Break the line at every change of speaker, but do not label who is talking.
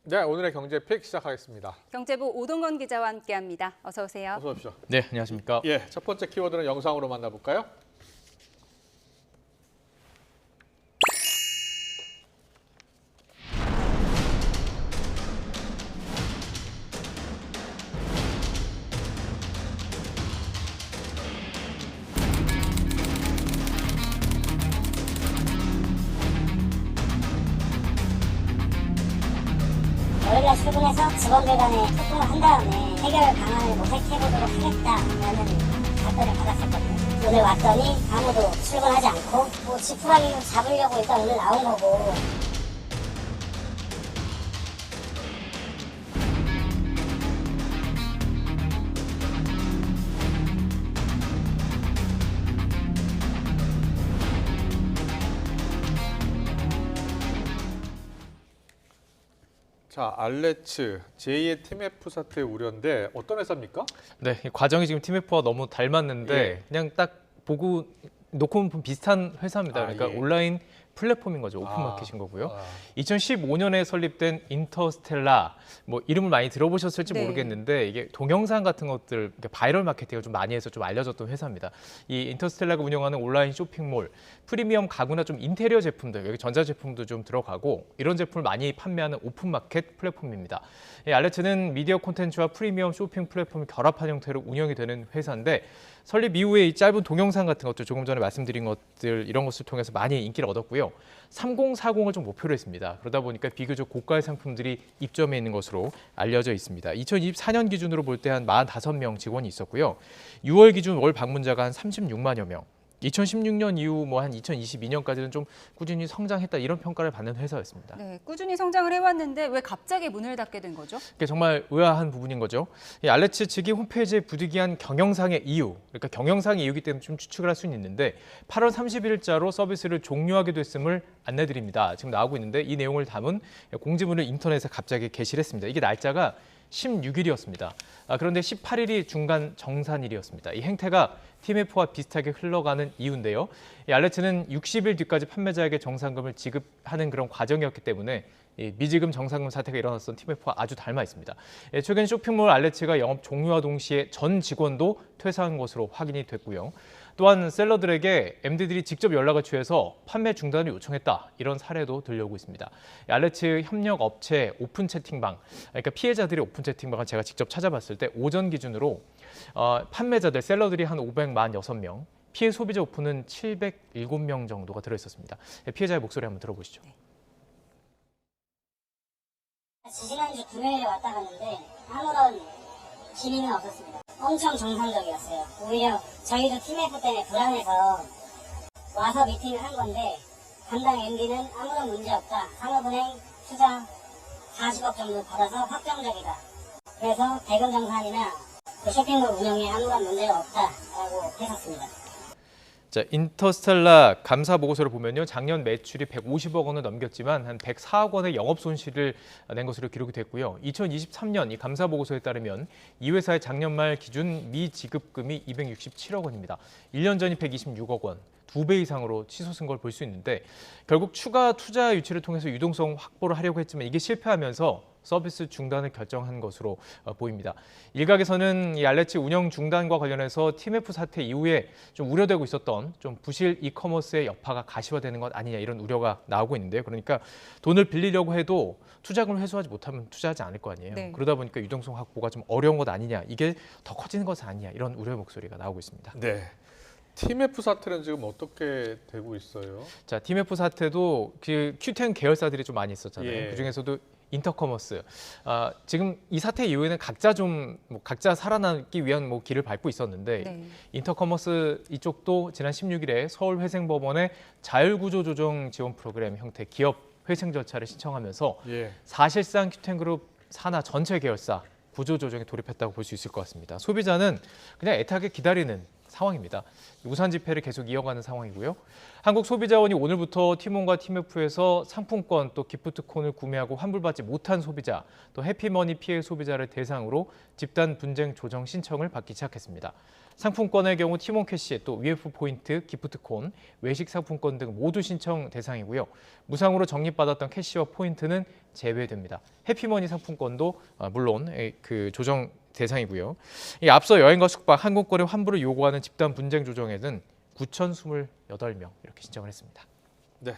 네, 오늘의 경제픽 시작하겠습니다.
경제부 오동건 기자와 함께합니다. 어서 오세요.
어서 오십시오.
네, 안녕하십니까.
예, 첫 번째 키워드는 영상으로 만나볼까요?
저희가 출근해서 직원들 간에 소통을 한 다음에 해결 방안을 모색해보도록 하겠다라는 답변을 받았었거든요. 오늘 왔더니 아무도 출근하지 않고 뭐 지푸라기를 잡으려고 일단 오늘 나온 거고.
자, 알레츠 제2의 팀F 사태 우려인데 어떤 회사입니까?
네, 이 과정이 지금 팀F와 너무 닮았는데
예.
그냥 딱 보고 놓고 보면 비슷한 회사입니다. 그러니까
예.
온라인 플랫폼인 거죠. 오픈마켓인 거고요.
아.
2015년에 설립된 인터스텔라, 뭐 이름을 많이 들어보셨을지
네.
모르겠는데 이게 동영상 같은 것들, 그러니까 바이럴 마케팅을 좀 많이 해서 좀 알려졌던 회사입니다. 이 인터스텔라가 운영하는 온라인 쇼핑몰, 프리미엄 가구나 좀 인테리어 제품들, 여기 전자제품도 좀 들어가고 이런 제품을 많이 판매하는 오픈마켓 플랫폼입니다. 이 알레츠는 미디어 콘텐츠와 프리미엄 쇼핑 플랫폼을 결합한 형태로 운영이 되는 회사인데 설립 이후에 이 짧은 동영상 같은 것들, 조금 전에 말씀드린 것들 이런 것을 통해서 많이 인기를 얻었고요. 3040을 좀 목표로 했습니다. 그러다 보니까 비교적 고가의 상품들이 입점해 있는 것으로 알려져 있습니다. 2024년 기준으로 볼 때 한 45명 직원이 있었고요. 6월 기준 월 방문자가 한 36만여 명. 2016년 이후 뭐 한 2022년까지는 좀 꾸준히 성장했다 이런 평가를 받는 회사였습니다.
네, 꾸준히 성장을 해왔는데 왜 갑자기 문을 닫게 된 거죠?
이게 정말 의아한 부분인 거죠. 이 알레츠 측이 홈페이지에 부득이한 경영상의 이유, 그러니까 경영상의 이유이기 때문에 좀 추측을 할 수는 있는데 8월 30일자로 서비스를 종료하게 됐음을 안내드립니다. 지금 나오고 있는데 이 내용을 담은 공지문을 인터넷에 갑자기 게시를 했습니다. 이게 날짜가 16일이었습니다. 그런데 18일이 중간 정산일이었습니다. 이 행태가 팀F와 비슷하게 흘러가는 이유인데요. 이 알레츠는 60일 뒤까지 판매자에게 정산금을 지급하는 그런 과정이었기 때문에 미지급 정산금 사태가 일어났던 팀F와 아주 닮아 있습니다. 최근 쇼핑몰 알레츠가 영업 종료와 동시에 전 직원도 퇴사한 것으로 확인이 됐고요. 또한 셀러들에게 MD들이 직접 연락을 취해서 판매 중단을 요청했다. 이런 사례도 들려오고 있습니다. 알레츠 협력 업체 오픈 채팅방, 그러니까 피해자들의 오픈 채팅방을 제가 직접 찾아봤을 때 오전 기준으로 판매자들, 셀러들이 한 546명, 피해 소비자 오픈은 707명 정도가 들어있었습니다. 피해자의 목소리 한번 들어보시죠.
지지난주 금요일에 왔다 갔는데 아무런 기미는 없었습니다. 엄청 정상적이었어요. 오히려 저희도 팀F 때문에 불안해서 와서 미팅을 한 건데 담당 MD는 아무런 문제 없다. 산업은행 투자 40억 정도 받아서 확정적이다. 그래서 대금 정산이나 그 쇼핑몰 운영에 아무런 문제가 없다라고 했었습니다.
자, 인터스텔라 감사 보고서를 보면요. 작년 매출이 150억 원을 넘겼지만 한 104억 원의 영업 손실을 낸 것으로 기록이 됐고요. 2023년 이 감사 보고서에 따르면 이 회사의 작년 말 기준 미지급금이 267억 원입니다. 1년 전이 126억 원. 2배 이상으로 치솟은 걸 볼 수 있는데 결국 추가 투자 유치를 통해서 유동성 확보를 하려고 했지만 이게 실패하면서 서비스 중단을 결정한 것으로 보입니다. 일각에서는 이 알레츠 운영 중단과 관련해서 팀F 사태 이후에 좀 우려되고 있었던 좀 부실 이커머스의 여파가 가시화되는 것 아니냐 이런 우려가 나오고 있는데요. 그러니까 돈을 빌리려고 해도 투자금을 회수하지 못하면 투자하지 않을 거 아니에요.
네.
그러다 보니까 유동성 확보가 좀 어려운 것 아니냐, 이게 더 커지는 것 아니냐 이런 우려의 목소리가 나오고 있습니다.
네. 팀F 사태는 지금 어떻게 되고 있어요?
자, 팀F 사태도 그 Q10 계열사들이 좀 많이 있었잖아요.
예.
그중에서도 인터커머스. 지금 이 사태 이후에는 각자 살아남기 위한 길을 밟고 있었는데
네.
인터커머스 이쪽도 지난 16일에 서울회생법원에 자율구조조정 지원 프로그램 형태 기업 회생 절차를 신청하면서
예.
사실상 Q10그룹 산하 전체 계열사 구조조정에 돌입했다고 볼 수 있을 것 같습니다. 소비자는 그냥 애타게 기다리는 상황입니다. 우산 집회를 계속 이어가는 상황이고요. 한국소비자원이 오늘부터 티몬과 티메프에서 상품권 또 기프트콘을 구매하고 환불받지 못한 소비자, 또 해피머니 피해 소비자를 대상으로 집단 분쟁 조정 신청을 받기 시작했습니다. 상품권의 경우 티몬 캐시, 또 UF 포인트, 기프트콘, 외식 상품권 등 모두 신청 대상이고요. 무상으로 적립받았던 캐시와 포인트는 제외됩니다. 해피머니 상품권도 물론 그 조정 대상이고요. 앞서 여행과 숙박, 항공권의 환불을 요구하는 집단 분쟁 조정에는 9,028명 이렇게 신청을 했습니다.
네.